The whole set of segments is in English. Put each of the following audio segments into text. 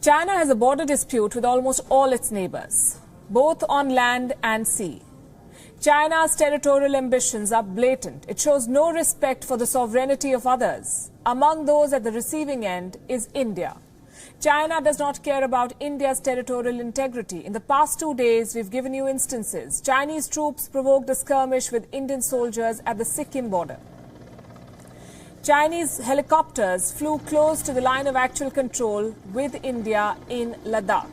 China has a border dispute with almost all its neighbors, both on land and sea. China's territorial ambitions are blatant. It shows no respect for the sovereignty of others. Among those at the receiving end is India. China does not care about India's territorial integrity. In the past 2 days, we've given you instances. Chinese troops provoked a skirmish with Indian soldiers at the Sikkim border. Chinese helicopters flew close to the line of actual control with India in Ladakh.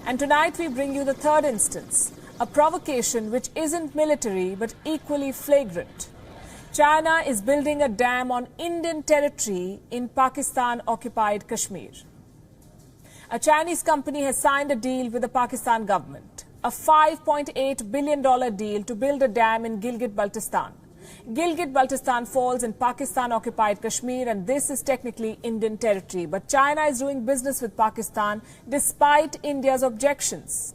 And tonight we bring you the third instance, a provocation which isn't military but equally flagrant. China is building a dam on Indian territory in Pakistan-occupied Kashmir. A Chinese company has signed a deal with the Pakistan government, a $5.8 billion deal to build a dam in Gilgit-Baltistan. Gilgit-Baltistan falls in Pakistan-occupied Kashmir, and this is technically Indian territory. But China is doing business with Pakistan despite India's objections.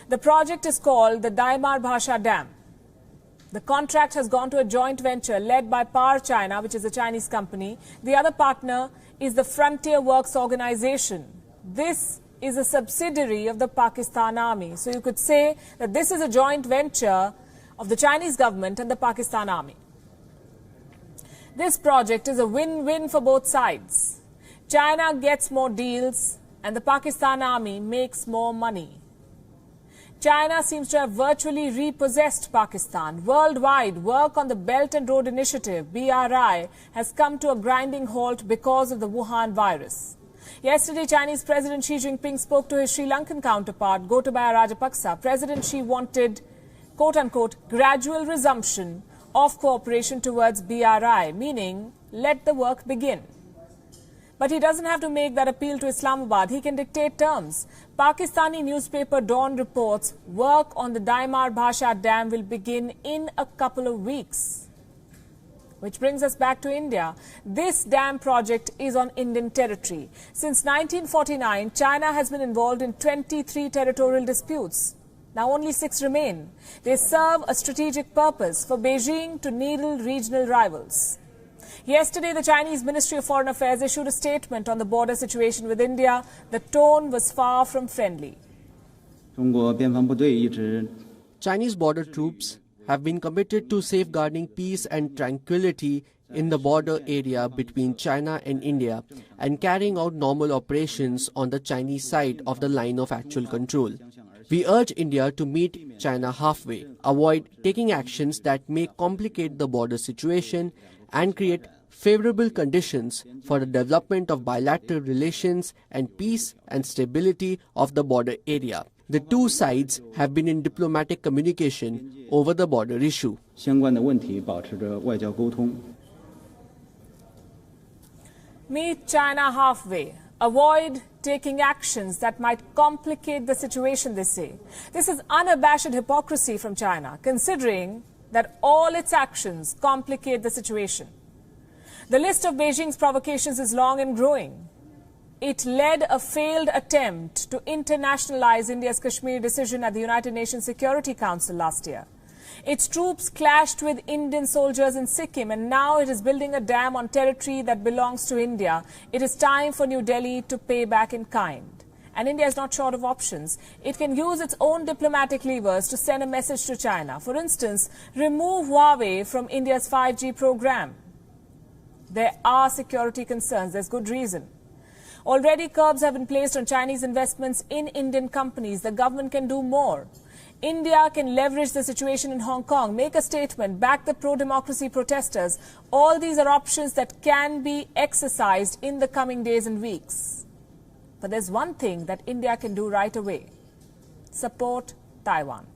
The project is called the Daimar Bhasha Dam. The contract has gone to a joint venture led by Power China, which is a Chinese company. The other partner is the Frontier Works Organization. This is a subsidiary of the Pakistan Army. So you could say that this is a joint venture of the Chinese government and the Pakistan Army. This project is a win-win for both sides. China gets more deals and the Pakistan Army makes more money. China seems to have virtually repossessed Pakistan. Worldwide, work on the Belt and Road Initiative, BRI, has come to a grinding halt because of the Wuhan virus. Yesterday, Chinese President Xi Jinping spoke to his Sri Lankan counterpart, Gotabaya Rajapaksa. President Xi wanted, quote-unquote, gradual resumption of cooperation towards BRI, meaning let the work begin. But he doesn't have to make that appeal to Islamabad. He can dictate terms. Pakistani newspaper Dawn reports work on the Daimar Bhasha Dam will begin in a couple of weeks. Which brings us back to India. This dam project is on Indian territory. Since 1949, China has been involved in 23 territorial disputes. Now only 6 remain. They serve a strategic purpose for Beijing to needle regional rivals. Yesterday, the Chinese Ministry of Foreign Affairs issued a statement on the border situation with India. The tone was far from friendly. Chinese border troops have been committed to safeguarding peace and tranquility in the border area between China and India and carrying out normal operations on the Chinese side of the line of actual control. We urge India to meet China halfway, avoid taking actions that may complicate the border situation and create favorable conditions for the development of bilateral relations and peace and stability of the border area. The two sides have been in diplomatic communication over the border issue. Meet China halfway. Avoid taking actions that might complicate the situation, they say. This is unabashed hypocrisy from China, considering that all its actions complicate the situation. The list of Beijing's provocations is long and growing. It led a failed attempt to internationalize India's Kashmir decision at the United Nations Security Council last year. Its troops clashed with Indian soldiers in Sikkim, and now it is building a dam on territory that belongs to India. It is time for New Delhi to pay back in kind. And India is not short of options. It can use its own diplomatic levers to send a message to China. For instance, remove Huawei from India's 5G program. There are security concerns. There's good reason. Already curbs have been placed on Chinese investments in Indian companies. The government can do more. India can leverage the situation in Hong Kong, make a statement, back the pro-democracy protesters. All these are options that can be exercised in the coming days and weeks. But there's one thing that India can do right away: support Taiwan.